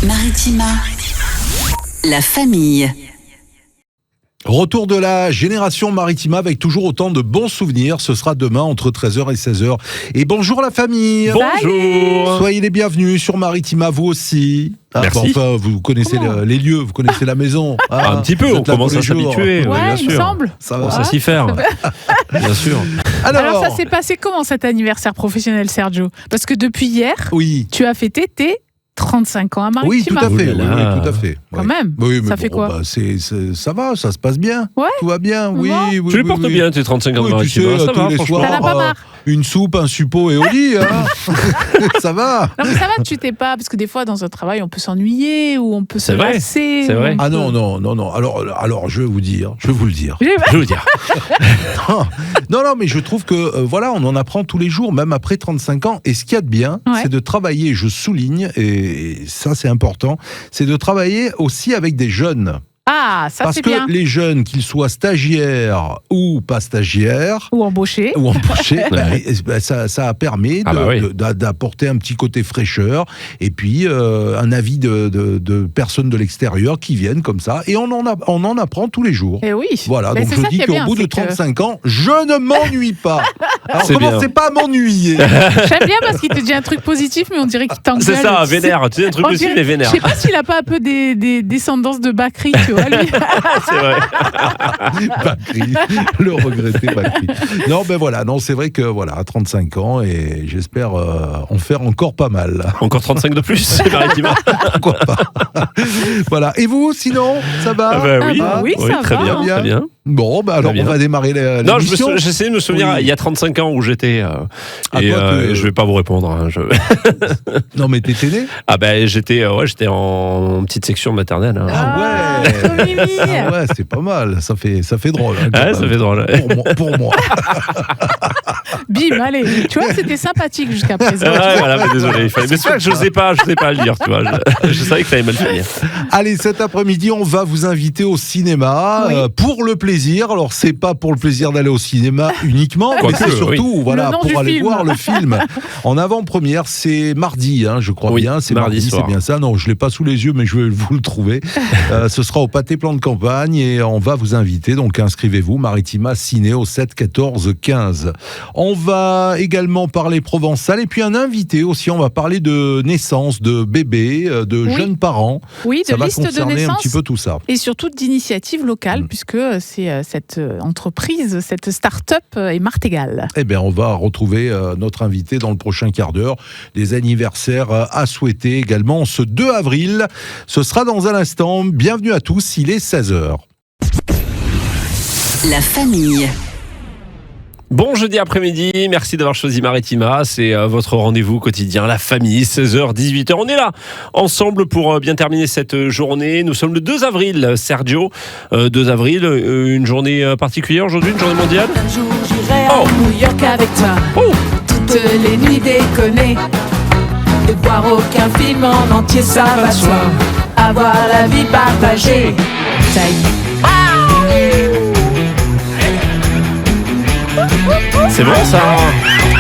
Maritima, la famille. Retour de la génération Maritima avec toujours autant de bons souvenirs. Ce sera demain entre 13h et 16h. Et bonjour la famille. Bonjour. Soyez les bienvenus sur Maritima, vous aussi. Merci. Enfin, vous connaissez les lieux, vous connaissez la maison. Un petit peu, on commence à s'habituer. Ouais, bien il me sûr. semble. Ça va. On sait s'y faire. Bien sûr. Alors ça s'est passé comment cet anniversaire professionnel, Sergio? Parce que depuis hier, Oui. tu as fêté tes 35 ans à Maritima. Oui, tout à fait. Oh là là. Oui, tout à fait. Quand Ouais. même. Oui, mais Ça fait quoi? ça va, ça se passe bien. Ouais. Tout va bien. Oui, Bon. oui, Tu les oui, portes oui. bien, tes 35 ans de Oui, tu sais, Maritima. Ça tous va, les franchement. soirs, T'en as pas marre? une soupe, un suppôt et au lit. Hein. Ça va. Non mais ça va, tu t'es pas... Parce que des fois, dans un travail, on peut s'ennuyer ou on peut se C'est vrai, lasser. c'est vrai. Ah non. Alors, je vais vous le dire. Je veux dire. Non, mais je trouve que, voilà, on en apprend tous les jours, même après 35 ans. Et ce qu'il y a de bien, Ouais. c'est de travailler, je souligne, et ça c'est important, c'est de travailler aussi avec des jeunes. Ah, ça Parce c'est que bien. les jeunes, qu'ils soient stagiaires ou pas stagiaires, Ou embauché. ou embauchés, ça permet Ah bah oui. d'apporter un petit côté fraîcheur et puis un avis de personnes de l'extérieur qui viennent comme ça. Et on en apprend tous les jours. Eh oui. Voilà, Mais donc c'est je ça dis qui est qu'au bien, bout de c'est que- 35 ans, je ne m'ennuie pas. Alors C'est bien. commencez pas à m'ennuyer. J'aime bien parce qu'il te dit un truc positif, mais on dirait qu'il t'engueule. C'est ça, vénère. Tu sais, un truc On aussi, dirait- mais vénère. Je sais pas s'il a pas un peu des descendances de Bakri, tu vois, lui. C'est vrai. Bakri, le regretté Bakri. Non, ben voilà, non, c'est vrai que voilà, à 35 ans, et j'espère en faire encore pas mal. Encore 35 de plus, c'est Maritima. Pourquoi pas. Voilà. Et vous, sinon, ça va Ah bah oui, Ah bah oui, ça très va, bien, hein. très bien. Bon, ben alors Très bien. on va démarrer Non, l'émission. j'essaie de me souvenir, Oui. il y a 35 ans où j'étais. Et toi, je vais pas vous répondre. Hein, Non, mais t'étais né. Ah ben j'étais en petite section maternelle. Hein. Ah ouais. trop mimi. Ah ouais, c'est pas mal. Ça fait drôle. Hein, quand Ouais, même. ça fait drôle. Pour moi. Bim, allez. Tu vois, c'était sympathique jusqu'à présent. Ouais, voilà, mais désolé. Mais c'est pas que je n'osais pas le dire, tu vois. Je savais que ça allait mal finir. Allez, cet après-midi, on va vous inviter au cinéma Oui. pour le plaisir. Alors, c'est pas pour le plaisir d'aller au cinéma uniquement, mais Quoique, c'est surtout voilà, Le nom du pour aller film. voir le film. En avant-première, c'est mardi, hein, je crois Oui, bien. C'est mardi mardi, soir. c'est bien ça. Non, je l'ai pas sous les yeux, mais je vais vous le trouver. Ce sera au Pâté Plan de Campagne et on va vous inviter. Donc, inscrivez-vous, Maritima Ciné au 7 14 15. On va également parler provençal et puis un invité aussi. On va parler de naissance, de bébés, de Oui. jeunes parents. Oui, Ça de va liste de concerner un naissance. petit peu tout ça. Et surtout d'initiatives locales, puisque c'est cette entreprise, cette start-up est Martégal. Eh bien, on va retrouver notre invité dans le prochain quart d'heure. Des anniversaires à souhaiter également ce 2 avril. Ce sera dans un instant. Bienvenue à tous, il est 16h. La famille. Bon jeudi après-midi, merci d'avoir choisi Maritima, c'est votre rendez-vous quotidien, la famille, 16h, 18h. On est là, ensemble pour bien terminer cette journée. Nous sommes le 2 avril, Sergio. 2 avril, une journée particulière aujourd'hui, une journée mondiale. Un jour j'irai Oh. à New York avec toi. Oh. Toutes les nuits déconner. Et voir aucun film en entier, ça va de soi. Avoir la vie partagée. Ça y est. C'est bon ça.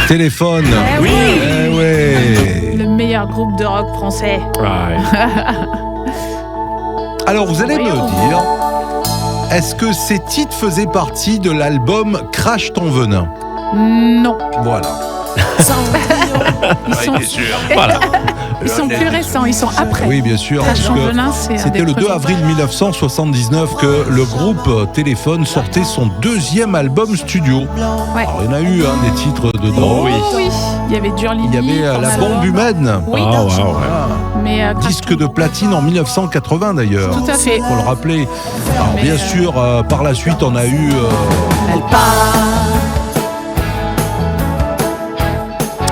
Téléphone. Eh Oui. Eh ouais. Le meilleur groupe de rock français. Ouais. Alors, vous allez me Voyons. dire, est-ce que ces titres faisaient partie de l'album Crache ton venin? Non. Voilà. Voilà. Ils sont plus récents, ils sont après. Oui, bien sûr. Crache ton puisque venin, c'est un C'était des le 2 premiers. avril 1979 que le groupe Téléphone sortait son deuxième album studio. Ouais. Alors, il y en a eu des titres dedans. Oh oui. Oui, il y avait Dur Il y avait La forcément. Bombe Humaine. Oui, Ah, ouais, ouais. Voilà. mais Disque de platine en 1980 d'ailleurs. Tout à fait. Faut le rappeler. Alors, Mais, bien sûr, par la suite, on a eu. Elle part.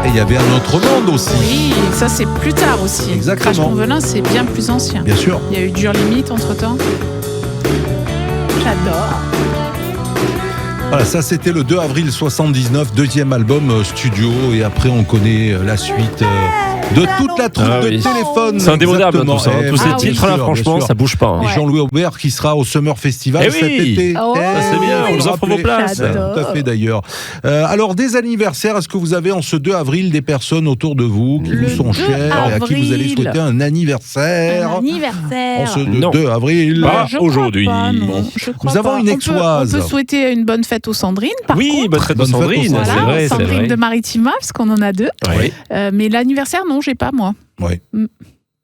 Et il y avait Un autre monde aussi. oui, ça c'est plus tard aussi. Exactement. Crash ton venin, c'est bien plus ancien. Bien sûr. Il y a eu Dur Limite entre temps. J'adore. Voilà, ça c'était le 2 avril 79, deuxième album studio. Et après, on connaît la suite. de toute la troupe de téléphone. C'est indémodable tout ça. Tous ces bien titres-là, sûr, franchement, bien sûr. ça bouge pas. Et Jean-Louis Aubert qui sera au Summer Festival cet été. Oh, ça, c'est bien, on vous offre vos places. Tout à fait d'ailleurs. Alors, des anniversaires, est-ce que vous avez en ce 2 avril des personnes autour de vous qui Le vous sont 2 chères et à qui vous allez avril. souhaiter un anniversaire en ce Non. 2 avril? Pas Je crois aujourd'hui. pas, non. Bon. Je crois Nous avons pas. une On Aixoise. peut souhaiter une bonne fête aux Sandrines, par Oui, contre. bonne fête aux Bonne fête aux Sandrines, Sandrines. c'est Voilà, vrai, c'est Sandrine vrai. de Maritima, parce qu'on en a 2. Oui. Mais l'anniversaire, non, j'ai pas, moi. Oui. Mm.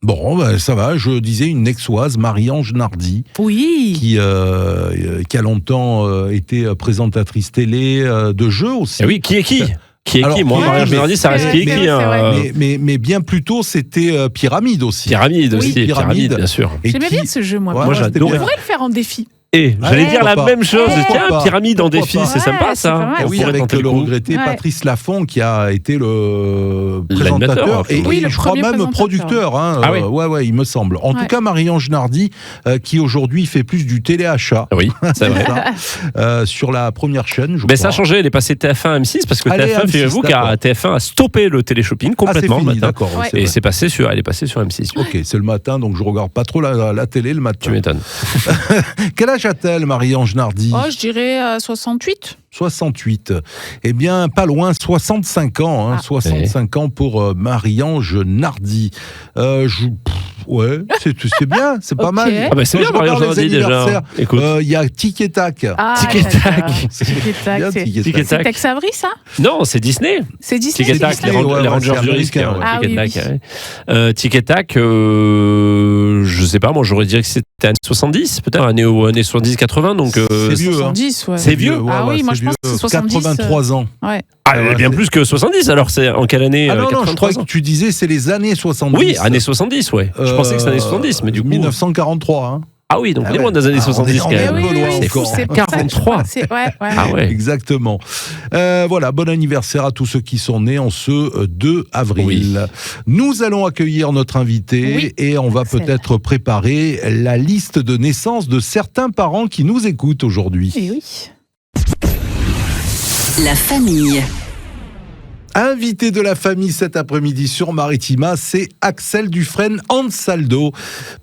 Bon, ça va. Je disais une Aixoise, Marie-Ange Nardi, Oui. qui a longtemps été présentatrice télé de jeux aussi. Eh oui, qui est qui? Qui est Alors, qui? Moi, qui est- Marie-Ange mais- Nardi, ça reste c'est qui est vrai, qui? c'est hein. vrai. Mais bien plus tôt, c'était Pyramide aussi. Pyramide aussi, Oui, Pyramide, Pyramide. bien sûr. Et J'aimais qui- bien ce jeu, moi. Ouais, Moi, ouais, c'était j'adore. On bien. pourrait le faire en défi. Et j'allais dire la pourquoi même chose. Pourquoi Tiens, pas Pyramide en Pourquoi défi, pas c'est sympa Ouais, c'est pas ça. mal. Ah On oui, pourrait avec tenter le le coup. regretté Ouais. Patrice Laffont qui a été le L'animateur, présentateur et, oui, et le je crois premier même présentateur. producteur. Hein, Ah oui. ouais, il me semble. En Ouais. tout cas, Marie-Ange Nardi, qui aujourd'hui fait plus du téléachat. Oui, c'est vrai. Sur la première chaîne, je Mais ça a crois. changé, elle est passée TF1 M6 parce que Allez, TF1, M6, figurez-vous d'accord. TF1 a stoppé le téléshopping Ah, c'est complètement fini, le matin. d'accord. Ouais. c'est Et vrai. elle est passée sur M6. Ok, c'est le matin, donc je regarde pas trop la télé le Tu matin. m'étonnes. Quel âge a-t-elle, Marie-Ange Nardi? Oh, je dirais 68. 68. Eh bien, pas loin, 65 ans. Hein, Ah. 65 ans pour Marie-Ange Nardi. Ouais, c'est bien, c'est pas Ok. mal. Ah bah c'est Quand bien, je regarde Marie-Ange les Nardi déjà. anniversaires, Écoute. il y a Tic et Tac. Ah, Tic et tac. d'accord. Tic et tac, Bien, c'est- Tic et Tic et Tac. C'est tac. Tex Avery, ça? Non, c'est Disney. C'est Disney. Tic et tac, Disney, les ouais, Rangers c'est du risque. américain, Ouais, Ah Tic et oui, tac, oui. ouais. Tic et tac, je sais pas, moi j'aurais dit que c'était années 70, peut-être années 70-80, donc C'est vieux, hein. 70, ouais. C'est vieux. Ah oui, moi, c'est je pense que c'est 70, 83 ans. Ouais. Ah, Ouais, bien c'est- plus que 70, alors c'est en quelle année Ah non, non, je 83 crois que ans. tu disais c'est les années 70. Oui, années 70, ouais. Je pensais que c'était années 70, mais du coup. 1943. Hein. Ah oui, donc on est ouais. loin des années Ah, on est- 70 on quand est même. un peu loin C'est fou, encore. c'est pour ça que je 43. crois que c'est- ouais. Ah ouais. Exactement. Voilà, bon anniversaire à tous ceux qui sont nés en ce 2 avril. Oui. Nous allons accueillir notre invité Oui. et on va Axel. peut-être préparer la liste de naissance de certains parents qui nous écoutent aujourd'hui. Eh oui. La famille. Invité de la famille cet après-midi sur Maritima, c'est Axel Dufresne Ansaldo.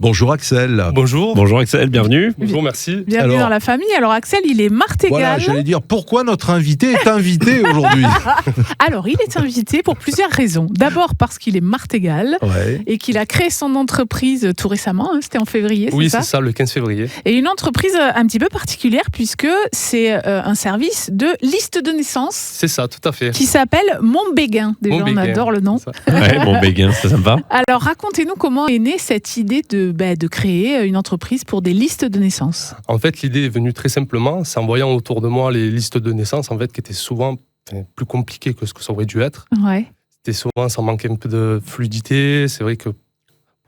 Bonjour Axel. Bonjour. Bonjour Axel, bienvenue. Bonjour, merci. Bienvenue Alors- dans la famille. Alors, Axel, il est martégal. Voilà, j'allais dire pourquoi notre invité est invité aujourd'hui. Alors, il est invité pour plusieurs raisons. D'abord, parce qu'il est martégal Ouais. et qu'il a créé son entreprise tout récemment. Hein, c'était en février, Oui, c'est c'est ça, le 15 février. Et une entreprise un petit peu particulière puisque c'est un service de liste de naissance C'est ça, tout à fait. qui s'appelle Montbéguin. Déjà, on Montbéguin, adore le nom. c'est ça. Ouais, bon béguin, c'est sympa. Alors, racontez-nous comment est née cette idée de créer une entreprise pour des listes de naissance. En fait, l'idée est venue très simplement, c'est en voyant autour de moi les listes de naissance, en fait, qui étaient souvent plus compliquées que ce que ça aurait dû être. Ouais. C'était souvent, ça manquait un peu de fluidité. C'est vrai que pour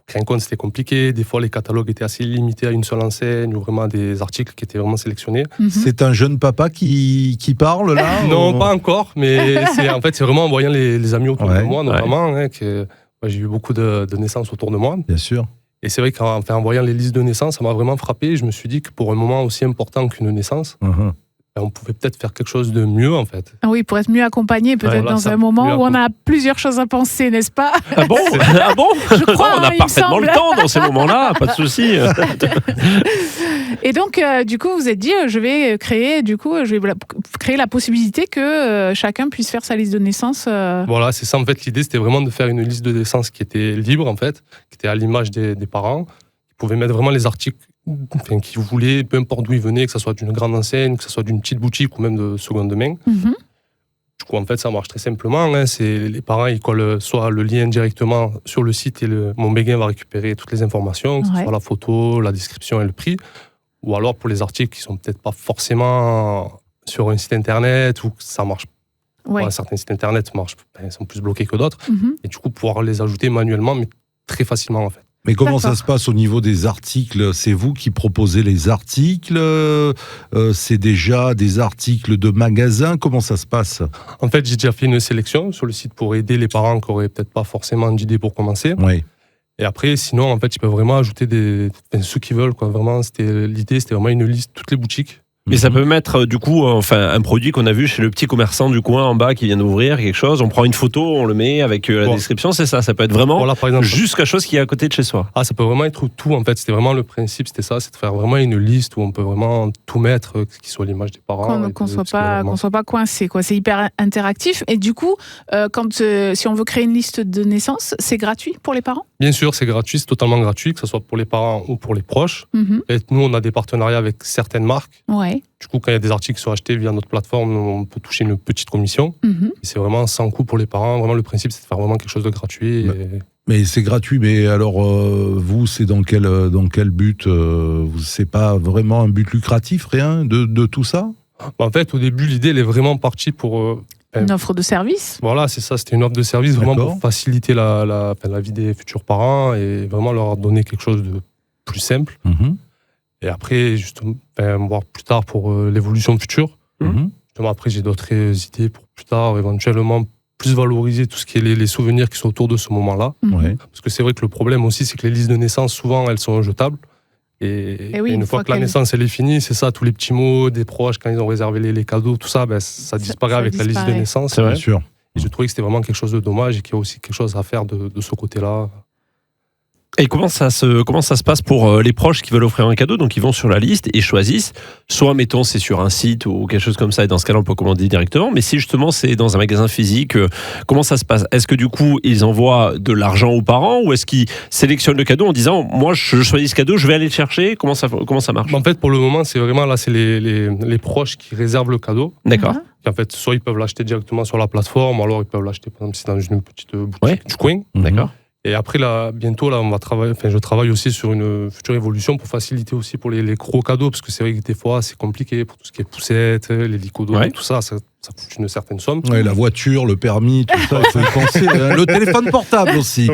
créer un compte, c'était compliqué. Des fois, les catalogues étaient assez limités à une seule enseigne ou vraiment des articles qui étaient vraiment sélectionnés. Mhm. C'est un jeune papa qui parle là Non, ou- pas encore, mais c'est vraiment en voyant les amis autour Ouais, de moi, notamment, hein, que j'ai eu beaucoup de naissances autour de moi. Bien sûr. Et c'est vrai qu'en en voyant les listes de naissance, ça m'a vraiment frappé. Je me suis dit que pour un moment aussi important qu'une naissance, Mhm. on pouvait peut-être faire quelque chose de mieux, en fait. Ah oui, pour être mieux accompagné, peut-être Ouais, voilà, dans ça, un moment mieux où on a plusieurs choses à penser, n'est-ce pas? Ah bon? Ah bon? Je crois, On hein, a il me parfaitement le semble. temps dans ces moments-là, pas de souci. Et donc, du coup, vous vous êtes dit, je vais créer la possibilité que chacun puisse faire sa liste de naissance. Voilà, c'est ça, en fait. L'idée, c'était vraiment de faire une liste de naissance qui était libre, en fait, qui était à l'image des parents, qui pouvaient mettre vraiment les articles qu'ils voulaient, peu importe d'où ils venaient, que ce soit d'une grande enseigne, que ce soit d'une petite boutique ou même de seconde main. Mhm. Du coup, en fait, ça marche très simplement. Hein. C'est les parents, ils collent soit le lien directement sur le site et Montbéguin va récupérer toutes les informations, que ce Ouais. soit la photo, la description et le prix. Ou alors pour les articles qui sont peut-être pas forcément sur un site internet ou que ça marche. Ouais. Voilà, certains sites internet sont plus bloqués que d'autres. Mhm. Et du coup, pouvoir les ajouter manuellement, mais très facilement en fait. Mais comment ça D'accord. se passe au niveau des articles? C'est vous qui proposez les articles? C'est déjà des articles de magasins? Comment ça se passe? En fait, j'ai déjà fait une sélection sur le site pour aider les parents qui n'auraient peut-être pas forcément d'idées pour commencer. Oui. Et après, sinon, en fait, ils peuvent vraiment ajouter ceux qui veulent. Quoi. Vraiment, l'idée, c'était vraiment une liste, toutes les boutiques. Mais ça peut mettre du coup un produit qu'on a vu chez le petit commerçant du coin en bas qui vient d'ouvrir quelque chose, on prend une photo, on le met avec la description, c'est ça peut être vraiment par exemple, juste quelque chose qui est à côté de chez soi. Ça peut vraiment être tout en fait, c'était vraiment le principe, c'était ça, c'est de faire vraiment une liste où on peut vraiment tout mettre, qui soit l'image des parents. Qu'on soit pas coincé, quoi. C'est hyper interactif. Et du coup, si on veut créer une liste de naissance, c'est gratuit pour les parents ? Bien sûr, c'est gratuit, c'est totalement gratuit, que ce soit pour les parents ou pour les proches. Mhm. Et nous, on a des partenariats avec certaines marques. Ouais. Du coup, quand il y a des articles qui sont achetés via notre plateforme, on peut toucher une petite commission. Mhm. Et c'est vraiment sans coût pour les parents. Vraiment, le principe, c'est de faire vraiment quelque chose de gratuit. Mais c'est gratuit, mais alors vous, c'est dans quel but c'est pas vraiment un but lucratif, rien de tout ça ? En fait, au début, l'idée, elle est vraiment partie pour... Une offre de service ? Voilà, c'est ça, c'était une offre de service vraiment D'accord. pour faciliter la vie des futurs parents et vraiment leur donner quelque chose de plus simple. Mhm. Et après, justement, voir plus tard pour l'évolution future. Mhm. Justement, après, j'ai d'autres idées pour plus tard, éventuellement plus valoriser tout ce qui est les souvenirs qui sont autour de ce moment-là. Ouais. Parce que c'est vrai que le problème aussi, c'est que les listes de naissance, souvent, elles sont jetables. Et oui, une fois que la naissance elle est finie, c'est ça, tous les petits mots des proches, quand ils ont réservé les cadeaux, tout ça, ça disparaît avec la liste de naissance. C'est vrai. Bien sûr. Et je trouvais que c'était vraiment quelque chose de dommage et qu'il y a aussi quelque chose à faire de ce côté-là. Et comment ça se passe pour les proches qui veulent offrir un cadeau? Donc ils vont sur la liste et choisissent, soit mettons c'est sur un site ou quelque chose comme ça, et dans ce cas-là on peut commander directement, mais si justement c'est dans un magasin physique, comment ça se passe? Est-ce que du coup ils envoient de l'argent aux parents ou est-ce qu'ils sélectionnent le cadeau en disant moi je choisis ce cadeau, je vais aller le chercher? Comment ça marche? En fait pour le moment c'est vraiment là, c'est les proches qui réservent le cadeau. D'accord. En fait, soit ils peuvent l'acheter directement sur la plateforme, ou alors ils peuvent l'acheter par exemple si c'est dans une petite boutique du coin. D'accord. Et après, là, bientôt, là, je travaille aussi sur une future évolution pour faciliter aussi pour les gros cadeaux, parce que c'est vrai que des fois, c'est compliqué pour tout ce qui est poussettes, les licodos, tout ça coûte une certaine somme. Ouais, la voiture, le permis, tout ça, il faut y penser. Le téléphone portable aussi.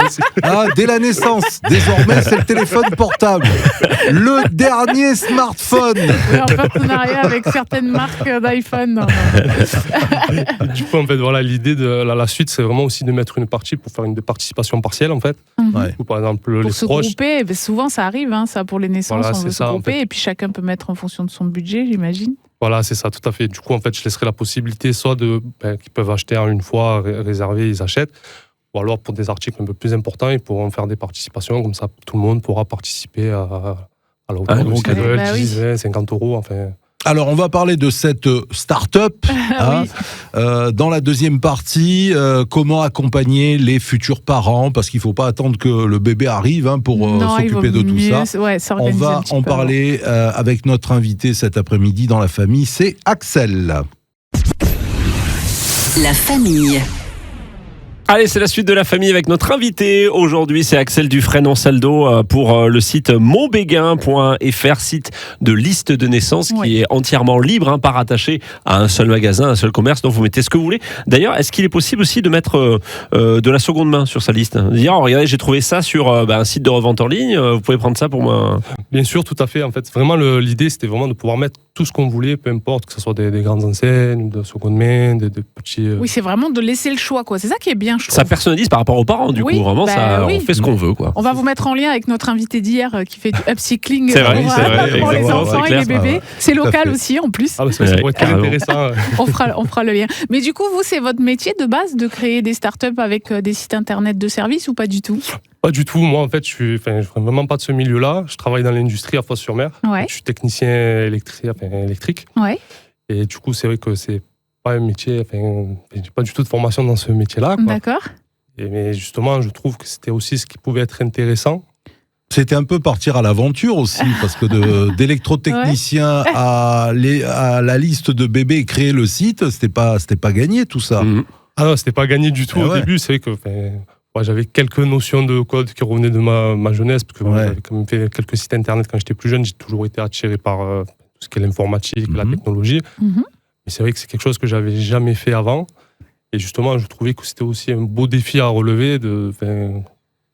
Dès la naissance, désormais, c'est le téléphone portable. Le dernier smartphone. Oui, en partenariat avec certaines marques d'iPhone. Du coup, en fait, voilà, l'idée de la suite, c'est vraiment aussi de mettre une partie pour faire une participation partielle, en fait. Ouais. Ou par exemple, Pour les se proches. grouper, souvent ça arrive, ça pour les naissances, Voilà, on veut c'est se ça, en grouper fait. et puis chacun peut mettre en fonction de son budget, j'imagine. Voilà, c'est ça, tout à fait. Du coup, en fait, je laisserai la possibilité soit qu'ils peuvent acheter en une fois, réserver, ils achètent, ou alors pour des articles un peu plus importants, ils pourront faire des participations, comme ça tout le monde pourra participer à la hauteur de gros ce qu'ils cadeau. veulent, Bah 10, 20, 50 euros, enfin... Alors, on va parler de cette start-up dans la deuxième partie. Comment accompagner les futurs parents, parce qu'il ne faut pas attendre que le bébé arrive pour s'occuper de tout ça. On va en parler avec notre invité cet après-midi dans la famille, c'est Axel. La famille. Allez, c'est la suite de la famille avec notre invité. Aujourd'hui, c'est Axel Dufresne-Ansaldo pour le site montbéguin.fr, site de liste de naissance qui est entièrement libre, pas rattaché à un seul magasin, un seul commerce. Donc, vous mettez ce que vous voulez. D'ailleurs, est-ce qu'il est possible aussi de mettre de la seconde main sur sa liste? Dire, regardez, j'ai trouvé ça sur un site de revente en ligne. Vous pouvez prendre ça pour moi. Bien sûr, tout à fait. En fait, vraiment, l'idée, c'était vraiment de pouvoir mettre tout ce qu'on voulait, peu importe, que ce soit des grandes enseignes, de seconde main, des petits... Oui, c'est vraiment de laisser le choix, quoi. C'est ça qui est bien, je trouve. Ça personnalise par rapport aux parents, du coup. Vraiment, on fait ce qu'on veut, quoi. On va vous mettre en lien avec notre invité d'hier qui fait du upcycling C'est vrai, pour les enfants et les bébés. C'est local aussi, en plus. Ah, ça pourrait être très intéressant. On fera le lien. Mais du coup, vous, c'est votre métier de base de créer des startups avec des sites internet de services ou pas du tout? Pas du tout. Moi, en fait, je ne viens vraiment pas de ce milieu-là. Je travaille dans l'industrie à Fos-sur-Mer. Ouais. Je suis technicien électrique. Ouais. Et du coup, c'est vrai que c'est pas un métier. Je n'ai pas du tout de formation dans ce métier-là. D'accord. Mais justement, je trouve que c'était aussi ce qui pouvait être intéressant. C'était un peu partir à l'aventure aussi, parce que d'électrotechnicien à la liste de bébés et créer le site, c'était pas gagné tout ça. Ah non, c'était pas gagné du tout au début. C'est vrai que j'avais quelques notions de code qui revenaient de ma jeunesse, parce que j'avais quand même fait quelques sites internet quand j'étais plus jeune. J'ai toujours été attiré par tout ce qui est l'informatique, la technologie. Mais c'est vrai que c'est quelque chose que j'avais jamais fait avant. Et justement, je trouvais que c'était aussi un beau défi à relever.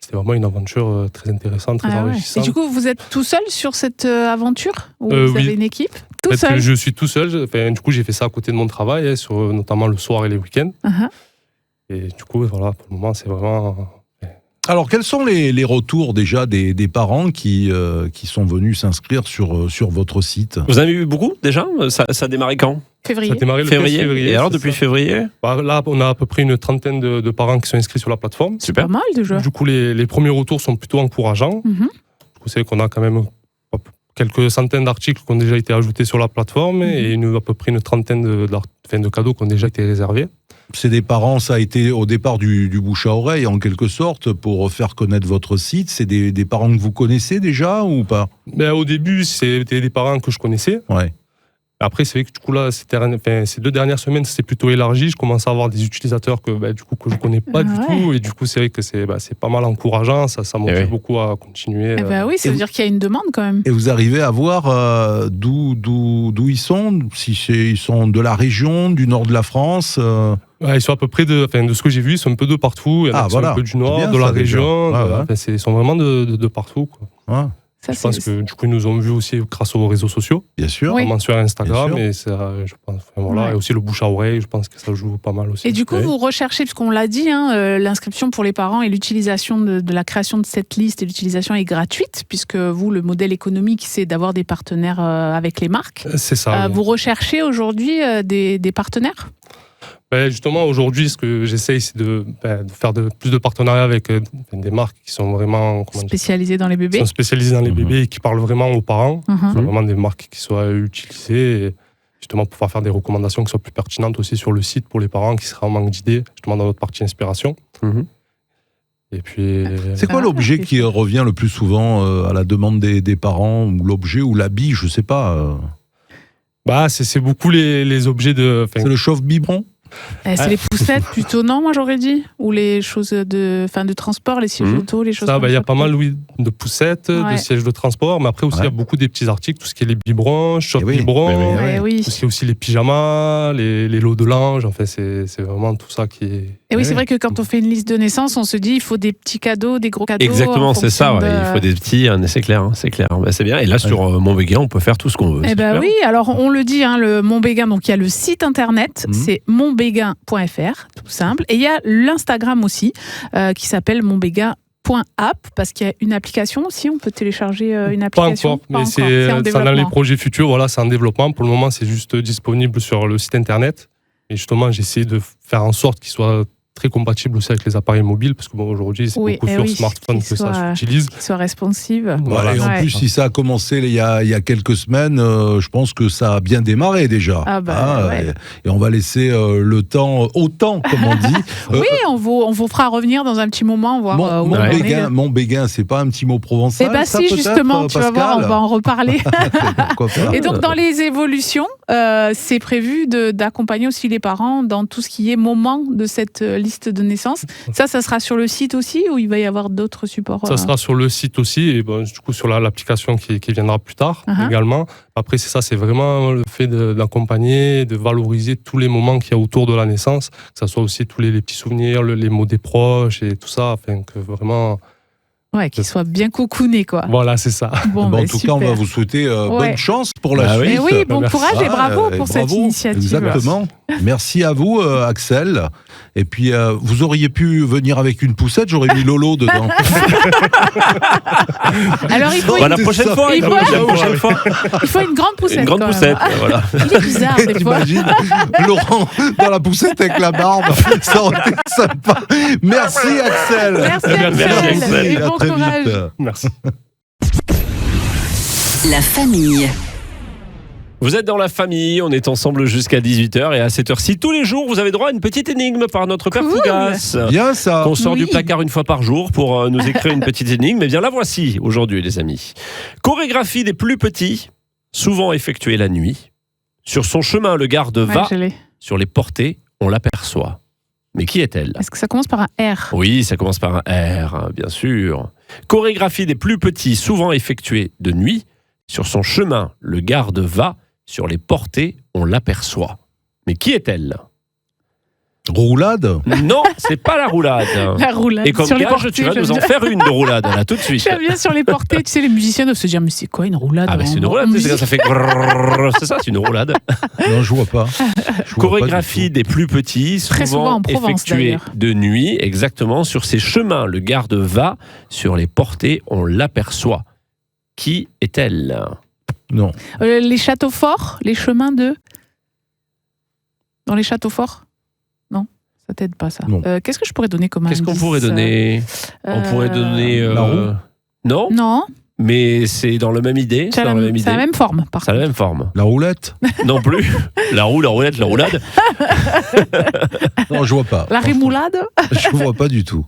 C'était vraiment une aventure très intéressante, très enrichissante. Et du coup, vous êtes tout seul sur cette aventure ou vous avez une équipe? Tout seul? Je suis tout seul. Du coup, j'ai fait ça à côté de mon travail, notamment le soir et les week-ends. Et du coup, voilà, pour le moment, c'est vraiment... Alors, quels sont les retours déjà des parents qui sont venus s'inscrire sur votre site ? Vous en avez eu beaucoup déjà ? Ça a démarré quand ? Février. Ça a démarré le 15 février. Et alors, c'est depuis ça. février ? Là, on a à peu près une trentaine de parents qui sont inscrits sur la plateforme. Pas Super. mal déjà. Du coup, les premiers retours sont plutôt encourageants. Mhm. Du coup, c'est qu'on a quand même quelques centaines d'articles qui ont déjà été ajoutés sur la plateforme et à peu près une trentaine de cadeaux qui ont déjà été réservés. C'est des parents, ça a été au départ du bouche à oreille en quelque sorte pour faire connaître votre site. C'est des parents que vous connaissez déjà ou pas ? Au début, c'était des parents que je connaissais. Ouais. Après, c'est vrai que du coup, là, ces 2 dernières semaines, c'est plutôt élargi. Je commence à avoir des utilisateurs que je connais pas du tout. Et du coup, c'est vrai que c'est pas mal encourageant. Ça motive beaucoup à continuer. Oui, ça veut dire qu'il y a une demande quand même. Et vous arrivez à voir d'où ils sont ? Si ils sont de la région, du nord de la France Ils sont à peu près de ce que j'ai vu, ils sont un peu de partout. Il y en a qui sont un peu du nord, bien, de la ça, déjà. région. Ouais. Ils sont vraiment de partout, quoi. Ouais, Ça, Je pense que du coup, ils nous ont vus aussi grâce aux réseaux sociaux, bien sûr. Oui. notamment sur Instagram. Bien Et ça, je pense, voilà. Ouais. Et aussi le bouche à oreille, je pense que ça joue pas mal aussi. Et du coup, vous recherchez, puisqu'on l'a dit, l'inscription pour les parents et l'utilisation de la création de cette liste et l'utilisation est gratuite, puisque vous, le modèle économique, c'est d'avoir des partenaires avec les marques. C'est ça. Oui. Vous recherchez aujourd'hui des partenaires ? Justement, aujourd'hui, ce que j'essaye, c'est de faire plus de partenariats avec des marques qui sont vraiment Spécialisés dans les qui bébés. sont spécialisées dans les bébés et qui parlent vraiment aux parents. Mhm. C'est vraiment des marques qui soient utilisées, et justement pour pouvoir faire des recommandations qui soient plus pertinentes aussi sur le site pour les parents qui seraient en manque d'idées, justement dans notre partie inspiration. Mhm. Et puis. C'est quoi l'objet qui revient le plus souvent à la demande des parents, ou l'objet ou l'habit, je sais pas. C'est beaucoup les objets de. C'est le chauffe-biberon ? C'est les poussettes plutôt, non, moi j'aurais dit. Ou les choses de transport, les sièges auto, les choses Ça, comme il y a ça, pas mal peut-être. de poussettes, Ouais. de sièges de transport, mais après aussi il y a beaucoup des petits articles, tout ce qui est les biberons, chauffe-biberons. Ouais, oui. Tout ce qui est aussi les pyjamas, les lots de linge, en fait, c'est vraiment tout ça qui est. Et oui, c'est vrai que quand on fait une liste de naissance, on se dit il faut des petits cadeaux, des gros cadeaux. Exactement, en c'est ça. fonction Il faut des petits, c'est clair. C'est clair. C'est bien. Et là, sur Montbéguin, on peut faire tout ce qu'on veut. Eh ben oui, alors on le dit, le Montbéguin, donc il y a le site internet, c'est montbéguin.fr, tout simple. Et il y a l'Instagram aussi, qui s'appelle montbéguin.app, parce qu'il y a une application aussi, on peut télécharger une application. Pas encore, mais c'est en c'est dans les développement. projets futurs, voilà, c'est en développement. Pour le moment, c'est juste disponible sur le site internet. Et justement, j'essaie de faire en sorte qu'il soit très compatible aussi avec les appareils mobiles, parce que aujourd'hui, c'est beaucoup sur smartphone que ça s'utilise. Qu'il soit responsive. Voilà, et en plus, si ça a commencé il y a quelques semaines, je pense que ça a bien démarré déjà. Et on va laisser le temps au temps, comme on dit. Oui, on vous fera revenir dans un petit moment, voir Montbéguin, c'est pas un petit mot provençal. Eh bien si, justement, tu vas voir, on va en reparler. Et donc, dans les évolutions, c'est prévu d'accompagner aussi les parents dans tout ce qui est moment de cette liste de naissance. Ça sera sur le site aussi, ou il va y avoir d'autres supports Ça sera sur le site aussi, et du coup sur l'application qui viendra plus tard également. Après, c'est vraiment le fait d'accompagner, de valoriser tous les moments qu'il y a autour de la naissance, que ce soit aussi tous les petits souvenirs, les mots des proches et tout ça, afin que vraiment... Ouais, qu'il soit bien cocooné, quoi. Voilà, c'est ça. En tout cas, on va vous souhaiter bonne chance pour la suite. Oui, bon courage et bravo pour cette initiative. Exactement. Merci à vous, Axel. Et puis, vous auriez pu venir avec une poussette, j'aurais mis Lolo dedans. Alors, il faut la prochaine fois. Il faut une grande poussette. Une grande poussette, voilà. Il est bizarre, des fois. T'imagines Laurent dans la poussette avec la barbe, ça aurait été sympa. Merci, Axel. Merci, Axel. Et bon courage. Merci. La famille. Vous êtes dans la famille, on est ensemble jusqu'à 18h et à cette heure-ci, tous les jours, vous avez droit à une petite énigme par notre père Fougas. Bien ça. Qu'on sort du placard une fois par jour pour nous écrire une petite énigme. Eh bien la voici aujourd'hui, les amis. Chorégraphie des plus petits, souvent effectuée la nuit. Sur son chemin, le garde va. Sur les portées, on l'aperçoit. Mais qui est-elle ? Est-ce que ça commence par un R ? Oui, ça commence par un R, bien sûr. Chorégraphie des plus petits, souvent effectuée de nuit. Sur son chemin, le garde va. Sur les portées, on l'aperçoit. Mais qui est-elle ? Roulade? Non, c'est pas la roulade. La roulade. Et comme sur les gage, portées, tu vas j'aime nous en bien. faire une de roulade, là, tout de suite. J'aime bien sur les portées, tu sais, les musiciens doivent se dire, mais c'est quoi une roulade? Ah, mais c'est une en roulade, musique ça fait grrrr, c'est ça, c'est une roulade. Non, je vois pas. Je vois Chorégraphie pas du des plus petits, Très souvent en Provence, effectuée d'ailleurs. de nuit, exactement sur ces chemins. Le garde va sur les portées, on l'aperçoit. Qui est-elle? tout. Non. Les châteaux forts, les chemins de... Dans les châteaux forts? Non, ça t'aide pas ça. Non. Qu'est-ce que je pourrais donner comme Qu'est-ce qu'on indice pourrait donner? On pourrait donner... La roue? Non, Non, mais c'est dans la même idée. c'est la même forme, par C'est la contre. même forme. La roulette? Non plus. La roue, la roulette, la roulade. Non, je vois pas. La rémoulade, Je vois pas du tout.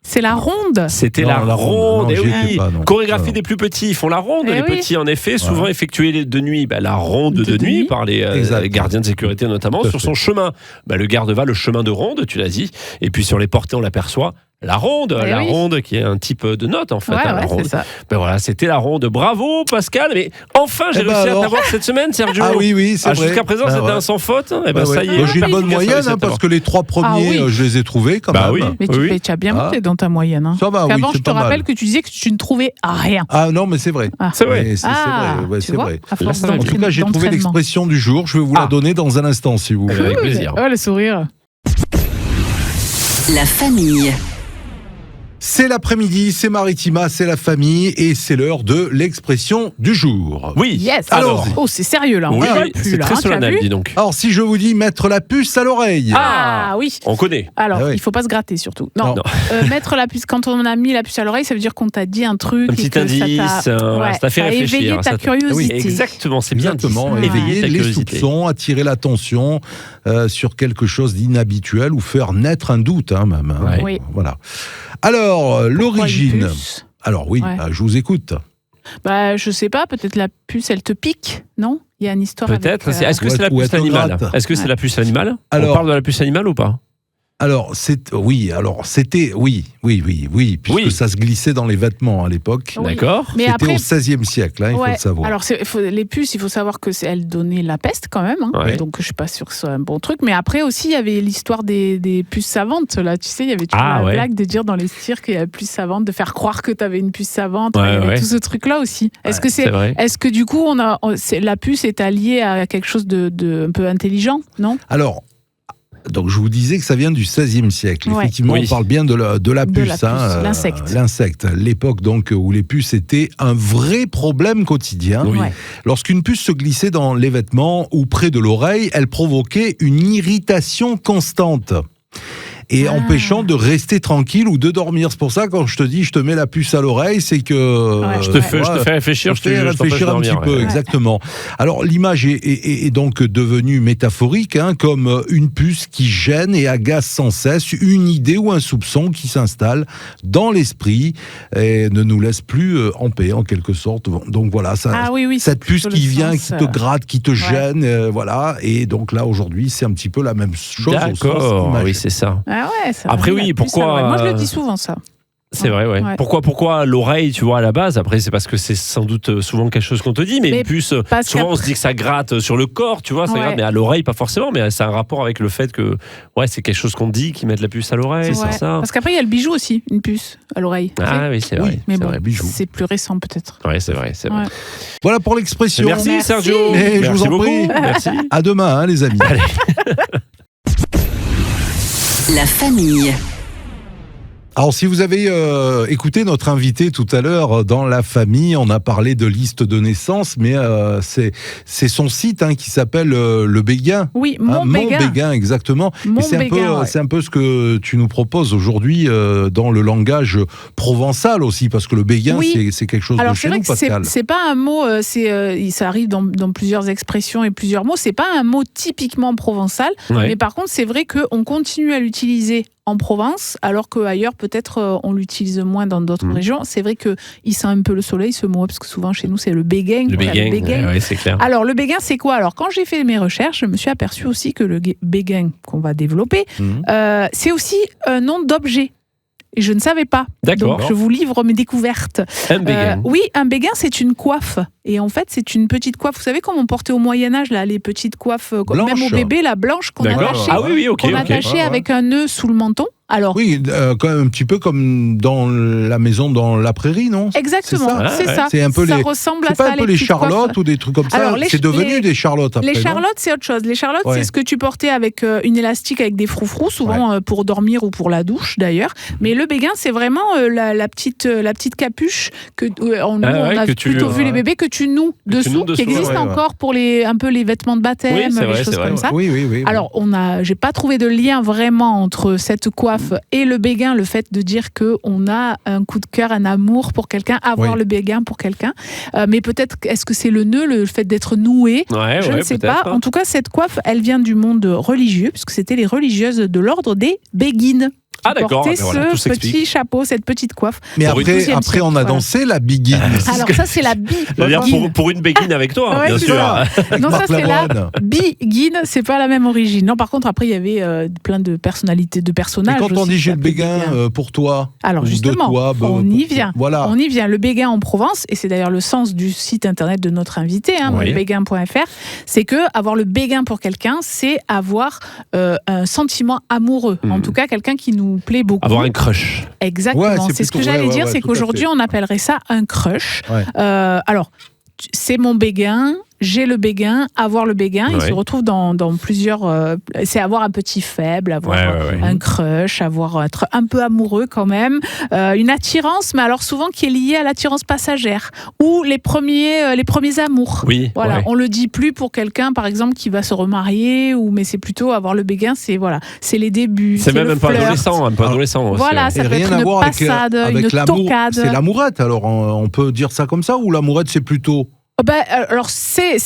c'est la ronde. C'était Non, la ronde. non, Eh j'y étais oui. pas, non. Chorégraphie Non. des plus petits. Ils font la ronde, Eh les oui. petits, en effet, souvent effectuée de nuit. La ronde de De nuit nuit. par les Exact. gardiens de sécurité, notamment, Tout à sur fait. son chemin. Le garde va, le chemin de ronde, tu l'as dit. Et puis sur les portées, on l'aperçoit. La ronde, Eh la oui. ronde qui est un type de note, en fait. Ouais, hein, la ouais, ronde. c'est ça. Voilà, c'était la ronde. Bravo, Pascal. Mais enfin, j'ai Eh ben réussi à alors. t'avoir cette semaine, Sergio. Ah oui, c'est vrai. Jusqu'à présent, Ah, c'était ouais. un sans faute. Eh ben, Ouais, ça ouais. y est. Moi, j'ai une bonne Pascal, moyenne, réussi à parce t'avoir. que les 3 premiers, oui. je les ai trouvés quand Bah même. oui. Mais Oui. tu as bien Ah. monté dans ta moyenne. Hein. Ça va, oui, Avant, c'est je te pas mal. rappelle que tu disais que tu ne trouvais rien. Ah non, mais c'est vrai. Ah. C'est vrai. Mais c'est vrai, ouais, tu c'est vois, vrai. à force ça va. En tout cas, j'ai trouvé d'entraînement. l'expression du jour. Je vais vous la donner dans un instant, si vous voulez. Avec plaisir. Oh, le sourire. La famille. C'est l'après-midi, c'est Maritima, c'est la famille, et c'est l'heure de l'expression du jour. Oui. Yes. Alors. Oh, c'est sérieux là. On Oui, rigole oui, plus, c'est là, très hein, tu as solennel, vu dis donc. Alors, si je vous dis mettre la puce à l'oreille. Ah oui. On connaît. Alors, Ah oui. il faut pas se gratter surtout. Non, Non. mettre la puce, quand on a mis la puce à l'oreille, ça veut dire qu'on t'a dit un truc. Un et petit que ça indice, t'a ça t'a fait réfléchir. éveillé ça ta te- curiosité. Oui, exactement, c'est bien dit. Exactement, Ah. éveiller ta les curiosité. soupçons, attirer l'attention sur quelque chose d'inhabituel ou faire naître un doute, hein, même. hein. Ouais. Oui. Voilà. Alors, Pourquoi l'origine. une puce Alors oui, Ouais. je vous écoute. Bah, je sais pas, peut-être la puce, elle te pique, non? Il y a une histoire Peut-être. avec, Est-ce que Ou c'est la être- ou puce être animale? gratte. Est-ce que c'est la puce animale? Alors- On parle de la puce animale ou pas? Alors, c'était, oui, puisque Oui. ça se glissait dans les vêtements à l'époque. Oui. D'accord. Mais C'était après, au XVIe siècle, hein, il faut ouais, le savoir. alors les puces, il faut savoir que elles donnaient la peste quand même, hein. Ouais. Donc je suis pas sûre que ce soit un bon truc. Mais après aussi, il y avait l'histoire des puces savantes. Là, tu sais, il y avait toujours Ah, la ouais. blague de dire dans les cirques qu'il y avait puce savante, de faire croire que tu avais une puce savante. Ouais, il y avait ouais. tout ce truc-là aussi. Est-ce que C'est vrai. est-ce que du coup, la puce est alliée à quelque chose de un peu intelligent, non? Alors, donc je vous disais que ça vient du XVIe siècle. Ouais. Effectivement, Oui. on parle bien de la puce, hein, l'insecte. L'insecte. L'époque donc où les puces étaient un vrai problème quotidien. Oui. Ouais. Lorsqu'une puce se glissait dans les vêtements ou près de l'oreille, elle provoquait une irritation constante. Et Ah. empêchant de rester tranquille ou de dormir. C'est pour ça, quand je te dis, je te mets la puce à l'oreille, c'est que... Ouais. Je te fais réfléchir, Je te fais réfléchir un petit peu, ouais. exactement. Alors l'image est donc devenue métaphorique, hein, comme une puce qui gêne et agace sans cesse, une idée ou un soupçon qui s'installe dans l'esprit et ne nous laisse plus en paix, en quelque sorte. Donc voilà, ça, Ah oui, cette c'est puce plutôt qui le vient, sens, qui te gratte, qui te gêne, voilà. Et donc là, aujourd'hui, c'est un petit peu la même chose au sens D'accord, imagé. oui, c'est ça. Ah ouais, ça Après, va, oui, la puce, pourquoi, alors, moi, je le dis souvent, ça. C'est vrai, ouais. Ouais. Pourquoi l'oreille, tu vois, à la base? Après, c'est parce que c'est sans doute souvent quelque chose qu'on te dit, mais Mais une puce, parce souvent on se qu'après- dit que ça gratte sur le corps, tu vois, ça Ouais. gratte, mais à l'oreille, pas forcément, mais c'est un rapport avec le fait que, ouais, c'est quelque chose qu'on dit, qu'ils mettent la puce à l'oreille, Ouais. c'est ça? Parce qu'après, il y a le bijou aussi, une puce à l'oreille. Ah oui, c'est Oui, vrai. Mais c'est bon, vrai. bijou. c'est plus récent peut-être. Ouais, c'est vrai, c'est vrai. Ouais. Voilà pour l'expression. Merci, Merci. Sergio. Mais je Merci vous en beaucoup. prie. Merci. À demain, hein, les amis. La famille. Alors, si vous avez écouté notre invité tout à l'heure dans La Famille, on a parlé de liste de naissance, mais c'est son site hein, qui s'appelle Le Béguin. Oui, Hein, Montbéguin. Montbéguin, exactement. Et Montbéguin, ouais. c'est un peu ce que tu nous proposes aujourd'hui dans le langage provençal aussi, parce que le Béguin, Oui. c'est quelque chose Alors de c'est chez vrai nous, que Pascal. c'est pas un mot, ça arrive dans plusieurs expressions et plusieurs mots. C'est pas un mot typiquement provençal, Ouais. mais par contre c'est vrai qu'on continue à l'utiliser en Provence, alors qu'ailleurs peut-être on l'utilise moins dans d'autres régions. C'est vrai que il sent un peu le soleil ce mot, parce que souvent chez nous c'est le béguin. Le Voilà, béguin, ouais, c'est clair. Alors le béguin c'est quoi? Alors quand j'ai fait mes recherches, je me suis aperçu aussi que le béguin qu'on va développer, Mhm. c'est aussi un nom d'objet. et je ne savais pas. D'accord. Donc je vous livre mes découvertes. Un béguin. Oui, un béguin, c'est une coiffe. Et en fait, c'est une petite coiffe. Vous savez comment on portait au Moyen-Âge, là, les petites coiffes, même au bébé, la blanche qu'on attachait, attachait avec un nœud sous le menton. Alors, oui, quand même un petit peu comme dans la maison dans la prairie, non? Exactement, c'est ça. C'est un peu ça ressemble à c'est pas ça, un peu les charlottes ou des trucs comme ça. Alors, c'est devenu des charlottes après. Les charlottes, c'est autre chose. Les charlottes, c'est ce que tu portais avec une élastique avec des froufrous, souvent pour dormir ou pour la douche d'ailleurs. Mais le béguin, c'est vraiment la petite capuche que on a plutôt vu les bébés que tu noues dessous, qui existe encore pour un peu les vêtements de baptême, les choses comme ça. Oui. Alors, j'ai pas trouvé de lien vraiment entre cette coiffe et le béguin, le fait de dire qu'on a un coup de cœur, un amour pour quelqu'un, avoir le béguin pour quelqu'un. Mais peut-être, est-ce que c'est le nœud, le fait d'être noué? Je ne sais pas. En tout cas, cette coiffe, elle vient du monde religieux, puisque c'était les religieuses de l'ordre des béguines. Ah d'accord, porter ce petit chapeau, cette petite coiffe. Mais après on a dansé la biguine. Alors ça c'est la biguine. C'est-à-dire pour une béguine avec toi, bien sûr. Non, ça c'est la biguine, c'est pas la même origine. Non, par contre après il y avait plein de personnalités, de personnages. Mais quand on dit j'ai le béguin pour toi, alors justement, on y vient. Voilà. On y vient. Le béguin en Provence, et c'est d'ailleurs le sens du site internet de notre invité, lebéguin.fr, c'est que avoir le béguin pour quelqu'un, c'est avoir un sentiment amoureux. En tout cas, quelqu'un qui nous plaît beaucoup. Avoir un crush. Exactement. C'est ce que j'allais dire, c'est qu'aujourd'hui, on appellerait ça un crush. Alors, c'est mon béguin, j'ai le béguin, avoir le béguin, il se retrouve dans plusieurs... c'est avoir un petit faible, avoir un crush, être un peu amoureux quand même, une attirance, mais alors souvent qui est liée à l'attirance passagère, ou les premiers amours. Oui, voilà, on le dit plus pour quelqu'un, par exemple, qui va se remarier, mais c'est plutôt avoir le béguin, c'est les débuts. C'est même un peu adolescent. Voilà, ça peut être une passade, une tocade. C'est l'amourette, alors on peut dire ça comme ça, ou l'amourette c'est plutôt... alors c'est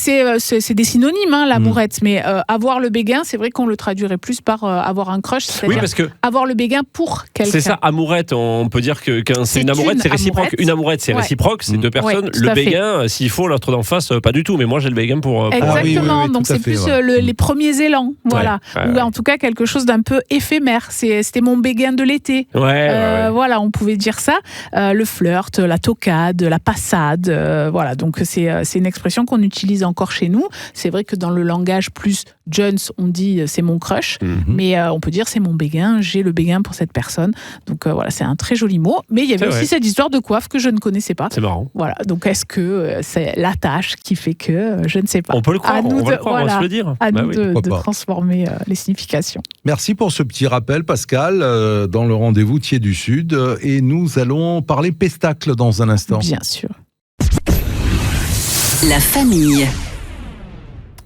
des synonymes, l'amourette, mais avoir le béguin, c'est vrai qu'on le traduirait plus par avoir un crush, c'est-à-dire parce que avoir le béguin pour quelqu'un. C'est ça, amourette, on peut dire que c'est une amourette, c'est réciproque. Une amourette, c'est réciproque, c'est deux personnes. Le béguin, s'il faut l'autre d'en face, pas du tout, mais moi j'ai le béguin pour... Exactement, donc c'est plus les premiers élans, voilà. Ou en tout cas quelque chose d'un peu éphémère, c'était mon béguin de l'été. Voilà, on pouvait dire ça. Le flirt, la tocade, la passade, voilà, donc c'est une expression qu'on utilise encore chez nous. C'est vrai que dans le langage plus Jones, on dit c'est mon crush, mais on peut dire c'est mon béguin, j'ai le béguin pour cette personne. Donc voilà, c'est un très joli mot. Mais il y avait aussi cette histoire de coiffe que je ne connaissais pas. C'est marrant. Voilà, donc est-ce que c'est l'attache qui fait que je ne sais pas. On peut le croire, on va se le dire. À nous de transformer les significations. Merci pour ce petit rappel, Pascal, dans le rendez-vous Thiers du Sud. Et nous allons parler pestacle dans un instant. Bien sûr. La famille.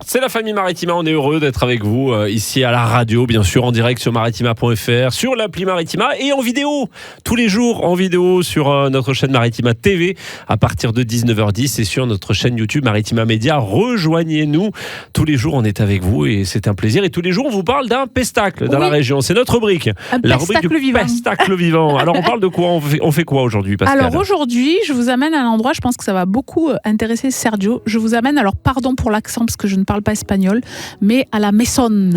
C'est la famille Maritima, on est heureux d'être avec vous ici à la radio, bien sûr en direct sur maritima.fr, sur l'appli Maritima et en vidéo, tous les jours en vidéo sur notre chaîne Maritima TV à partir de 19h10 et sur notre chaîne YouTube Maritima Média. Rejoignez-nous, tous les jours on est avec vous et c'est un plaisir et tous les jours on vous parle d'un pestacle dans la région, c'est notre rubrique. La rubrique du pestacle vivant. Alors on parle de quoi, on fait quoi aujourd'hui, Pascal? Alors aujourd'hui je vous amène à un endroit, je pense que ça va beaucoup intéresser Sergio, je vous amène, alors pardon pour l'accent parce que je ne parle pas espagnol, mais à la Maison.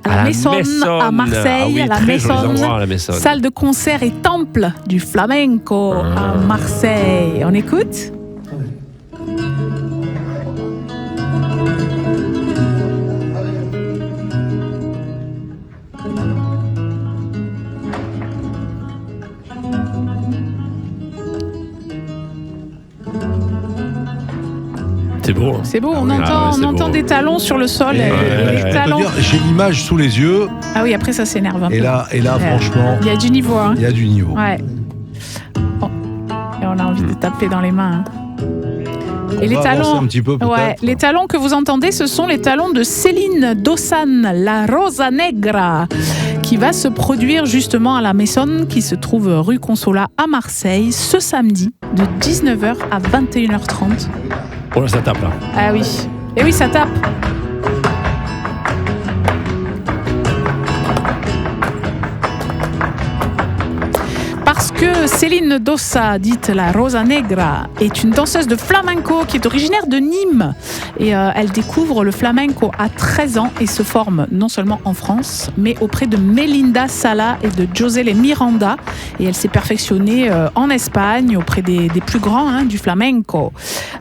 À la Maison, à Marseille, à la Maison, salle de concert et temple du flamenco à Marseille. On écoute ? C'est beau. Hein. C'est beau, on entend des talons sur le sol. Les talons... J'ai l'image sous les yeux. Ah oui, après ça s'énerve un peu. Et là franchement... Il y a du niveau. Hein. Il y a du niveau. Ouais. Oh. Et on a envie de taper dans les mains. Hein. Et les talons, un petit peu, les talons que vous entendez, ce sont les talons de Céline Dossan, la Rosa Negra, qui va se produire justement à la Maison, qui se trouve rue Consolat à Marseille, ce samedi, de 19h à 21h30. Oh là, ça tape là. Ah oui. Et oui, ça tape. Parce que Céline Dossa, dite la Rosa Negra, est une danseuse de flamenco qui est originaire de Nîmes. Et elle découvre le flamenco à 13 ans et se forme non seulement en France, mais auprès de Melinda Sala et de José Miranda. Et elle s'est perfectionnée en Espagne auprès des plus grands du flamenco.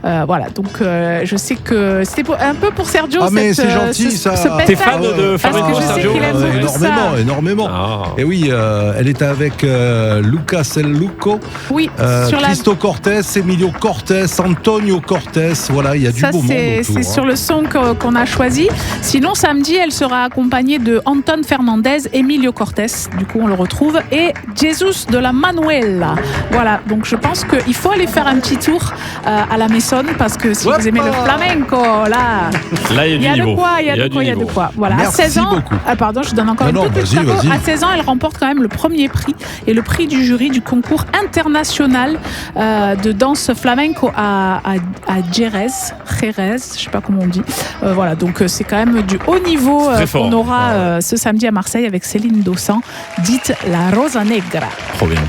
Voilà, donc je sais que c'était un peu pour Sergio. Ah mais c'est gentil ça. T'es fan de flamenco, Sergio? Énormément. Et oui, elle était avec Lucas El Luco, oui, Cristo Cortés, Emilio Cortés, Antonio Cortés. Voilà, il y a du beau monde autour. C'est sur le son qu'on a choisi. Sinon, samedi, elle sera accompagnée de Anton Fernandez, Emilio Cortés, du coup on le retrouve, et Jesus de la Manuela. Voilà, donc je pense qu'il faut aller faire un petit tour à la Maison, parce que si vous aimez le flamenco, là il y a de quoi. Voilà. Merci à 16 ans, beaucoup. Pardon, je donne encore une petite info. À 16 ans, elle remporte quand même le premier prix et le prix du jury du concours international de danse flamenco à Jerez, je sais pas comment on dit. Voilà, donc c'est quand même du haut niveau qu'on aura ce samedi à Marseille avec Céline Dossa, dite la Rosa Negra. Trop bien.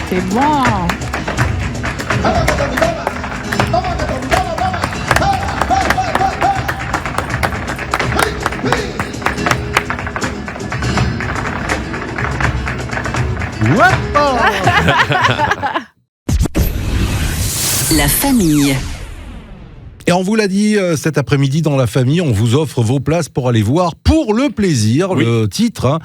C'est bon. La famille. Et on vous l'a dit cet après-midi dans la famille, on vous offre vos places pour aller voir Pour le plaisir, le titre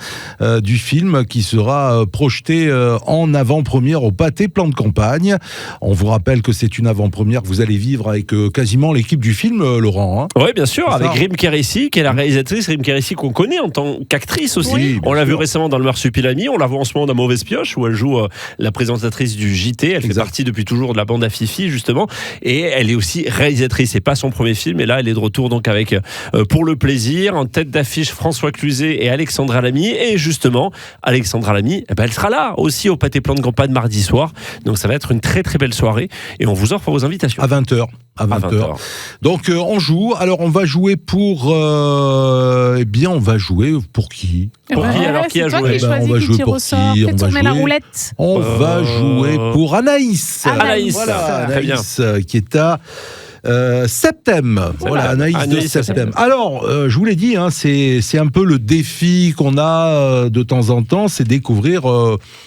du film qui sera projeté en avant-première au Pâté Plan de Campagne. On vous rappelle que c'est une avant-première que vous allez vivre avec quasiment l'équipe du film, Laurent. Oui, bien sûr, avec Rim Kérissi, qui est la réalisatrice. Rim Kérissi qu'on connaît en tant qu'actrice aussi. Oui, on l'a vu récemment dans Le Marsupilami, on la voit en ce moment dans Mauvaise Pioche, où elle joue la présentatrice du JT. Elle fait partie depuis toujours de la bande à Fifi, justement. Et elle est aussi réalisatrice. C'est pas son premier film, et là elle est de retour donc avec Pour le plaisir, en tête d'affiche François Cluzet et Alexandra Lamy. Et justement, Alexandra Lamy, elle sera là aussi au Pâté Plan de Campagne mardi soir. Donc ça va être une très très belle soirée, et on vous offre vos invitations. À 20h. À 20h. Donc on joue. Alors on va jouer pour... on va jouer pour qui? Pour qui? Alors qui a joué? On va jouer pour qui? La roulette. On va jouer pour Anaïs. Anaïs, voilà, très bien. Qui est à... Septem, voilà, Anaïs de Septem. Alors, je vous l'ai dit, c'est un peu le défi qu'on a de temps en temps, c'est découvrir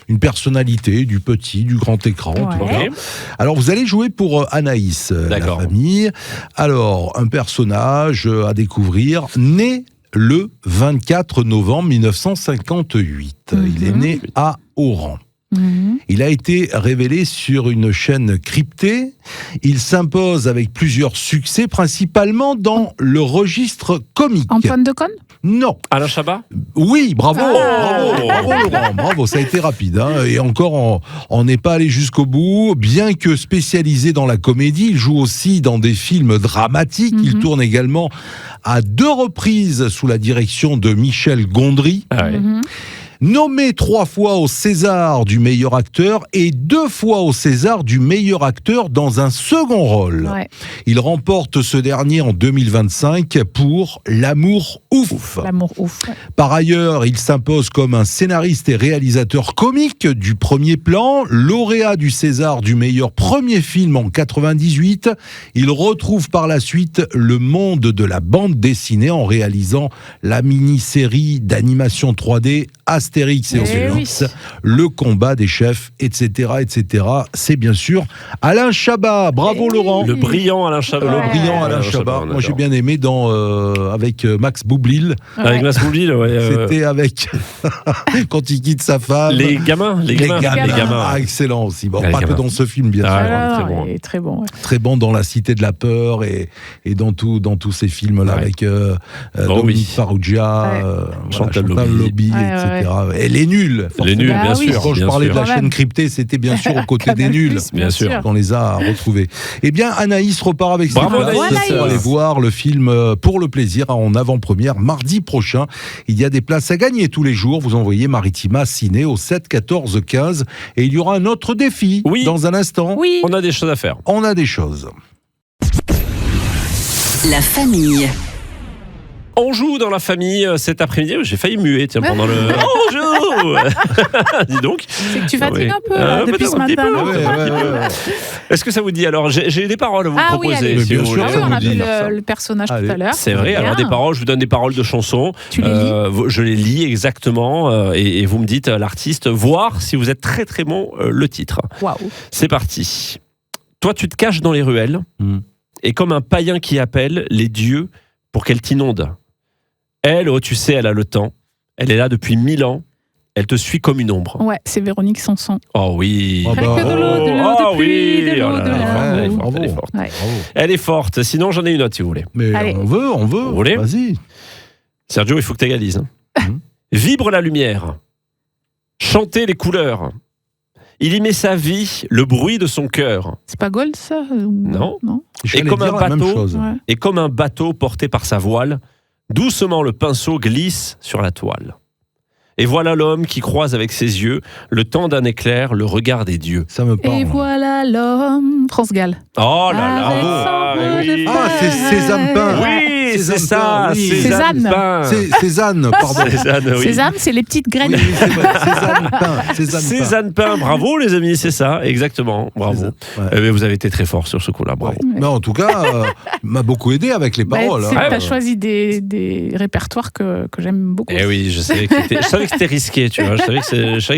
une personnalité du petit, du grand écran. Ouais. Alors, vous allez jouer pour Anaïs, la famille. Alors, un personnage à découvrir, né le 24 novembre 1958. Il est né à Oran. Il a été révélé sur une chaîne cryptée. Il s'impose avec plusieurs succès, principalement dans le registre comique. Antoine Decaune ? Non. Alain Chabat ? Oui, bravo, bravo Laurent, bravo, ça a été rapide. Et encore, on n'est pas allé jusqu'au bout. Bien que spécialisé dans la comédie, il joue aussi dans des films dramatiques. Il tourne également à 2 reprises sous la direction de Michel Gondry. Nommé 3 fois au César du meilleur acteur et 2 fois au César du meilleur acteur dans un second rôle. Il remporte ce dernier en 2025 pour L'amour ouf. L'amour ouf. Par ailleurs, il s'impose comme un scénariste et réalisateur comique du premier plan, lauréat du César du meilleur premier film en 98. Il retrouve par la suite le monde de la bande dessinée en réalisant la mini-série d'animation 3D Astérix et Obélix, Le combat des chefs, etc., etc. C'est bien sûr Alain Chabat. Bravo Laurent. Le brillant Alain Chabat. Le brillant Alain Chabat. Moi j'ai bien aimé avec Max Boublil. Avec Max Boublil, C'était avec quand il quitte sa femme. Les gamins. Ah, excellent aussi. Bon, pas que dans ce film bien sûr. Très bon. Très bon dans La Cité de la peur et dans tous ces films là avec Dominique Farrugia, Chantal Lobby, etc. Elle est nulle. Les nuls, bien sûr. Quand je parlais de la chaîne cryptée, c'était bien sûr aux côtés des nuls. Bien sûr. Qu'on les a retrouvés. Eh bien, Anaïs repart avec ses places pour aller voir le film Pour le plaisir en avant-première mardi prochain. Il y a des places à gagner tous les jours. Vous envoyez Maritima Ciné au 7 14 15 et il y aura un autre défi dans un instant. Oui. On a des choses à faire. On a des choses. La famille. On joue dans la famille cet après-midi. J'ai failli muer pendant le on joue. Dis donc. C'est que tu fatigues un peu depuis ce matin. Est-ce que ça vous dit? Alors, j'ai des paroles à vous proposer. Oui, si vous voulez. on a vu le personnage tout à l'heure. C'est vrai. Alors, des paroles, je vous donne des paroles de chansons. Tu les lis? Je les lis exactement. Et vous me dites l'artiste, voir si vous êtes très très bon le titre. Waouh. C'est parti. Toi, tu te caches dans les ruelles. Et comme un païen qui appelle les dieux pour qu'elle t'inonde. Elle, tu sais, elle a le temps. Elle est là depuis 1000 ans. Elle te suit comme une ombre. Ouais, c'est Véronique Sanson. Oh oui. Que de l'eau de pluie, de l'eau de l'amour. Elle est forte. Elle est forte. Sinon, j'en ai une autre si vous voulez. Mais allez. on veut. Vous voulez? Vas-y. Sergio, il faut que tu égalises. Vibre la lumière. Chanter les couleurs. Il y met sa vie, le bruit de son cœur. C'est pas Gold, ça? Non. Et comme un bateau porté par sa voile, doucement le pinceau glisse sur la toile. Et voilà l'homme qui croise avec ses yeux le temps d'un éclair, le regard des dieux. Ça me parle. Et voilà l'homme. France Gall. Oh là là. Oui. Ah, c'est Cézanne Pain. Oui, c'est ça. Cézanne. Cézanne, pardon. Cézanne, c'est les petites graines. Oui, c'est vrai. Cézanne Pain. Bravo les amis, c'est ça, exactement. Bravo. Vous avez été très fort sur ce coup-là. Bravo. Mais en tout cas, m'a beaucoup aidé avec les paroles. Tu as choisi des répertoires que j'aime beaucoup. Eh oui, je savais que c'était risqué, tu vois. Je savais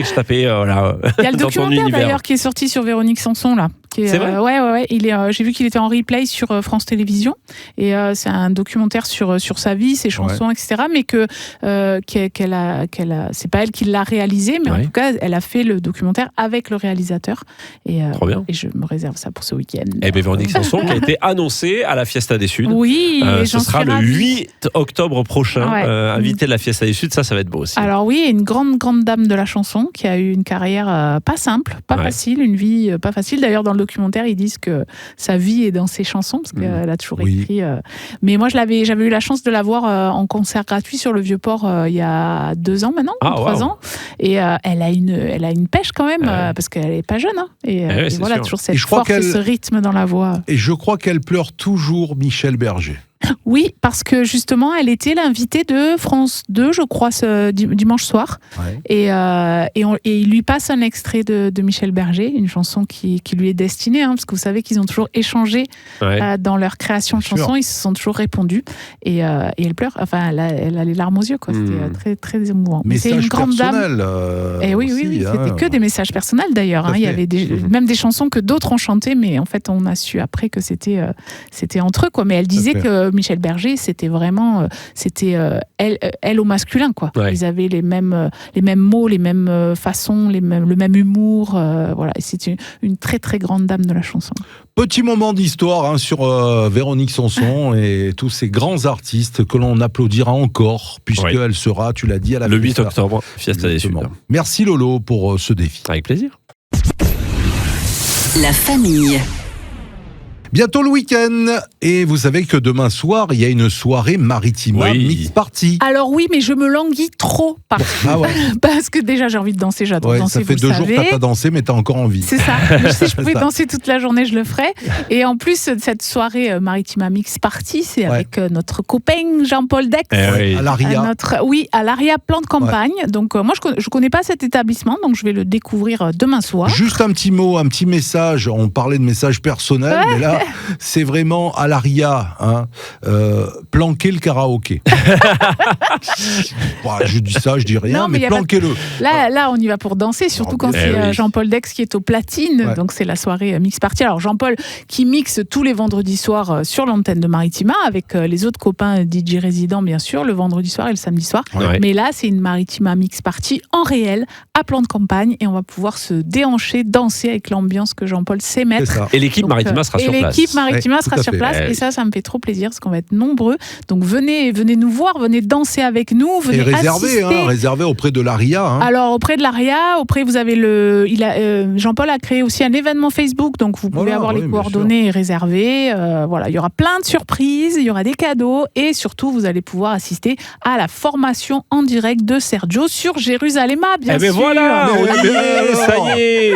que je tapais Il y a le dans ton documentaire univers. d'ailleurs qui est sorti sur Véronique Sanson là. C'est vrai. Ouais. J'ai vu qu'il était en replay sur France Télévisions et c'est un documentaire sur sa vie, ses chansons, etc. Mais c'est pas elle qui l'a réalisé, mais en tout cas, elle a fait le documentaire avec le réalisateur. Trop bien. Et je me réserve ça pour ce week-end. Et bien Véronique Sanson qui a été annoncée à la Fiesta des Suds. Oui. Ce sera le 8 octobre prochain. Invité de la Fiesta des Suds, ça va être beau aussi. Alors oui, une grande dame de la chanson qui a eu une carrière pas simple, pas facile, une vie pas facile. D'ailleurs, dans le documentaire, ils disent que sa vie est dans ses chansons parce qu'elle a toujours écrit. Mais moi, j'avais eu la chance de la voir en concert gratuit sur le Vieux-Port il y a 2 ans maintenant, 3 ans. Et elle a une pêche quand même parce qu'elle est pas jeune. Hein. Et voilà, sûr. toujours cette force et ce rythme dans la voix. Et je crois qu'elle pleure toujours Michel Berger. Oui, parce que justement, elle était l'invitée de France 2, je crois, ce dimanche soir. Et il lui passe un extrait de Michel Berger, une chanson qui lui est destinée, parce que vous savez qu'ils ont toujours échangé dans leur création de chansons, ils se sont toujours répondus. Et elle pleure, enfin, elle a les larmes aux yeux, quoi. C'était très, très émouvant. Mais c'est une grande dame. Et oui, c'était que des messages personnels d'ailleurs. Il y avait même des chansons que d'autres ont chantées, mais en fait, on a su après que c'était entre eux, quoi. Mais elle disait que Michel Berger, c'était vraiment, elle au masculin, quoi. Ils avaient les mêmes mots, les mêmes façons, le même humour, voilà. Et c'est une très très grande dame de la chanson. Petit moment d'histoire sur Véronique Sanson et tous ces grands artistes que l'on applaudira encore, puisqu'elle sera, tu l'as dit, à la le 8 octobre, Fiesta des Suds. Merci Lolo pour ce défi. Avec plaisir. La famille. Bientôt le week-end, et vous savez que demain soir, il y a une soirée Maritima Mix Party. Alors oui, mais je me languis trop parce que déjà j'ai envie de danser, j'adore danser. Ça fait 2 jours que t'as pas dansé, mais t'as encore envie. C'est ça. Si je pouvais danser toute la journée, je le ferais. Et en plus, cette soirée Maritima Mix Party, c'est avec notre copain Jean-Paul Dex. À l'Aria. À l'Aria Plan de Campagne. Donc moi, je connais pas cet établissement, donc je vais le découvrir demain soir. Juste un petit mot, un petit message. On parlait de message personnel, mais là, c'est vraiment à l'Aria, planquer le karaoké. Je dis ça, je dis rien, mais planquez-le. Là, on y va pour danser, surtout quand c'est Jean-Paul Dex qui est au platine, donc c'est la soirée Mix Party. Alors Jean-Paul qui mixe tous les vendredis soirs sur l'antenne de Maritima avec les autres copains DJ résidents, bien sûr, le vendredi soir et le samedi soir. Mais là, c'est une Maritima Mix Party en réel, à Plan de Campagne, et on va pouvoir se déhancher, danser avec l'ambiance que Jean-Paul sait mettre. Et l'équipe Maritima sera sur place. L'équipe Maritima sera sur place, et ça me fait trop plaisir parce qu'on va être nombreux. Donc venez nous voir, venez danser avec nous, venez assister. Réserver auprès de l'Aria. Alors auprès de l'Aria, vous avez Jean-Paul a créé aussi un événement Facebook, donc vous pouvez avoir les coordonnées et réserver. Voilà, il y aura plein de surprises, il y aura des cadeaux, et surtout vous allez pouvoir assister à la formation en direct de Sergio sur Jérusalema, bien sûr. Voilà, ça y est.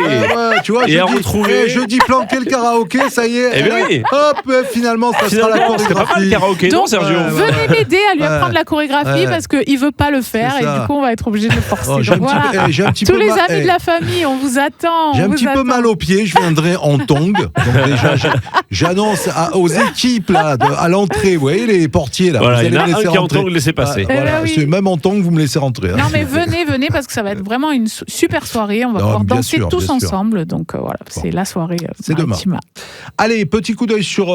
Tu vois, je dis planquer le karaoké, ça y est. oui. Hop, finalement, ça sera la Finalement, c'est pas mal le chorégraphie. karaoké, non, Sergio? Venez m'aider à lui apprendre la chorégraphie parce qu'il veut pas le faire C'est et ça. du coup on va être obligé de le forcer. Oh, Donc, voilà. j'ai un petit Tous peu les mal- amis de la famille, on vous attend. J'ai on un vous petit peu attend. mal aux pieds, je viendrai en tongs. Donc déjà, j'annonce aux équipes là, à l'entrée, vous voyez les portiers là. Voilà, vous il y en a allez me un laisser qui est en rentrer. tongs, laissez passer. Voilà, oui. c'est même en tongs, vous me laissez rentrer. hein. Non mais venez parce que ça va être vraiment une super soirée. On va Non, pouvoir bien danser sûr, tous bien sûr. ensemble. Donc voilà, c'est la soirée. C'est demain. Maritima. Allez, petit coup d'œil sur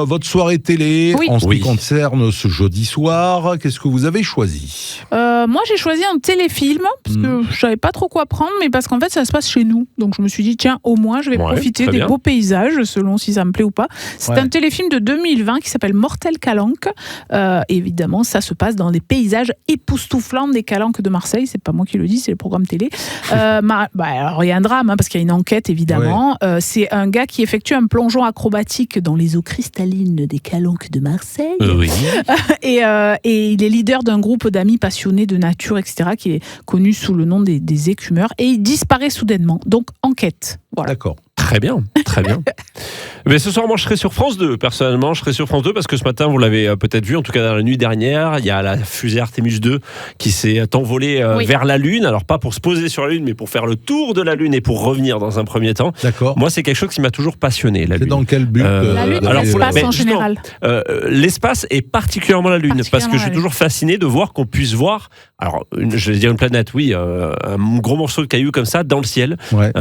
votre soirée télé. Oui. En ce Oui. qui concerne ce jeudi soir, qu'est-ce que vous avez choisi? Moi j'ai choisi un téléfilm parce que je savais pas trop quoi prendre, mais parce qu'en fait ça se passe chez nous. Donc je me suis dit tiens, au moins je vais Ouais, profiter très des bien. beaux paysages selon si ça me plaît ou pas. C'est Ouais. un téléfilm de 2020 qui s'appelle Mortel Calanque. Évidemment, ça se passe dans les paysages époustouflants des Calanques de Marseille. C'est pas moi qui le dis, c'est le programme télé. Alors il y a un drame parce qu'il y a une enquête évidemment. C'est un gars qui effectue un plongeon acrobatique dans les eaux cristallines des Calanques de Marseille. Oui. Et il est leader d'un groupe d'amis passionnés de nature, etc., qui est connu sous le nom des écumeurs. Et il disparaît soudainement. Donc, enquête. Voilà. D'accord. Très bien, très bien. Mais ce soir, moi, je serai sur France 2. Personnellement, je serai sur France 2 parce que ce matin, vous l'avez peut-être vu, en tout cas dans la nuit dernière, il y a la fusée Artemis 2 qui s'est envolée Oui. vers la Lune. Alors, pas pour se poser sur la Lune, mais pour faire le tour de la Lune et pour revenir dans un premier temps. D'accord. Moi, c'est quelque chose qui m'a toujours passionné, la C'est Lune. dans quel but La Lune, alors, pour la- l'espace mais en justement, général. L'espace et particulièrement la Lune, parce que je suis la Lune. toujours fasciné de voir qu'on puisse voir, alors je vais dire une planète, oui, un gros morceau de caillou comme ça dans le ciel, Ouais.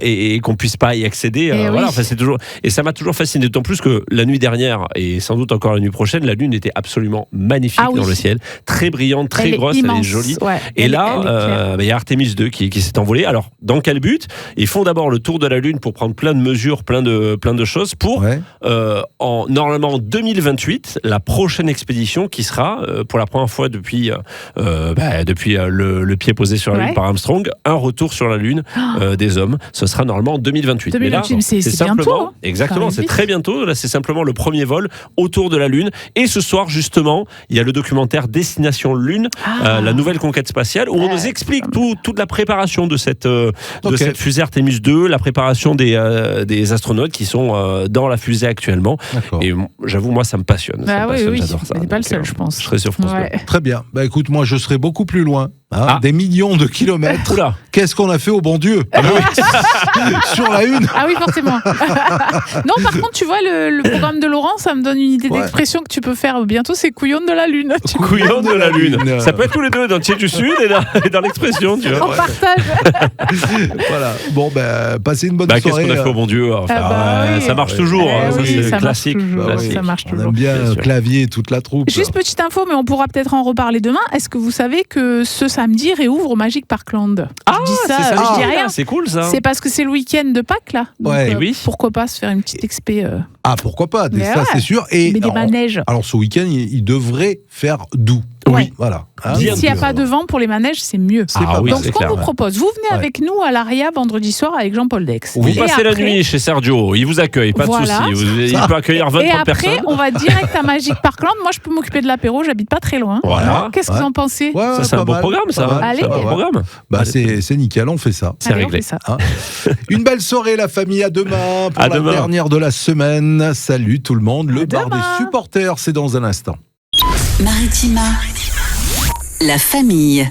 et qu'on puisse pas y accéder. Eh Voilà, oui. enfin, c'est toujours, et ça m'a toujours fasciné, d'autant plus que la nuit dernière et sans doute encore la nuit prochaine, la Lune était absolument magnifique Ah oui. dans le ciel, très brillante, très Elle est grosse, elle est immense, jolie. ouais. Et Elle là, est claire. il y a Artemis 2 qui s'est envolé. Alors, dans quel but? Ils font d'abord le tour de la Lune pour prendre plein de mesures, plein de choses, pour Ouais. normalement en 2028, la prochaine expédition qui sera, pour la première fois depuis le pied posé sur la Lune Ouais. par Armstrong, un retour sur la Lune des hommes. Ce sera normalement en 2028. 2028, Mais là, c'est simplement, bientôt, hein. exactement, Ça c'est arrive très bientôt. Là, c'est simplement le premier vol autour de la Lune. Et ce soir, justement, il y a le documentaire Destination Lune, la nouvelle conquête spatiale, où on nous explique toute la préparation de cette fusée Artemis 2, la préparation des astronautes qui sont dans la fusée actuellement. D'accord. Et j'avoue, moi, ça me passionne. Ça me Ah oui, passionne, oui. j'adore ça. Mais t'es pas le Donc, seul, je pense. Je serai sur France 2. Ouais. Très bien. Bah écoute, moi je serai beaucoup plus loin. Hein, Ah. Des millions de kilomètres. Oula. Qu'est-ce qu'on a fait au bon Dieu sur la une? Ah oui, forcément. Non, par contre, tu vois, le programme de Laurent, ça me donne une idée Ouais. d'expression que tu peux faire bientôt, c'est couillonne de la Lune. Tu Couillon de la Lune. Lune. Ça peut être tous les deux, dans le Tiers du Sud et dans l'expression, tu vois. on partage. Voilà. Bon, ben, passez une bonne Qu'est-ce soirée. qu'on a fait au bon Dieu? Enfin, Ah bah oui. ça marche toujours. Eh hein, ça, oui, c'est ça marche classique. toujours, classique. ça marche On toujours. aime bien Bien sûr. clavier toute la troupe. Juste petite info, mais on pourra peut-être en reparler demain. Est-ce que vous savez que ce samedi réouvre au Magic Parkland? Ah, Je dis ça, c'est je dis rien. C'est cool ça. C'est parce que c'est le week-end de Pâques, là. Donc, Ouais. Oui. pourquoi pas se faire une petite expé. Ah, pourquoi pas? Mais Ça, ouais. c'est sûr. Et Mais des manèges. alors, ce week-end, il devrait faire doux. Oui. Voilà. Hein, Bien S'il n'y a donc, pas de vent pour les manèges, c'est mieux. c'est Ah pas oui, mal. Donc, c'est ce qu'on clair, vous ouais. propose, vous venez Ouais. avec nous à l'Aria vendredi soir avec Jean-Paul Dex. Vous Et passez la après- nuit chez Sergio, il vous accueille, pas de Voilà. souci. Il peut accueillir 20 Et après, personnes. on va direct à Magic Parkland. Moi, je peux m'occuper de l'apéro, j'habite pas très loin. Voilà. Qu'est-ce que Ouais. vous en pensez? Ouais, Ça, ouais, c'est un pas bon mal, programme, pas ça. mal, Allez. C'est un bon ouais. programme. Bah, c'est nickel, on fait ça. C'est Allez, on réglé. fait ça. Hein. Une belle soirée, la famille. À demain pour À la demain. dernière de la semaine. Salut tout le monde. Le À bar demain. des supporters, c'est dans un instant. Maritima. La famille.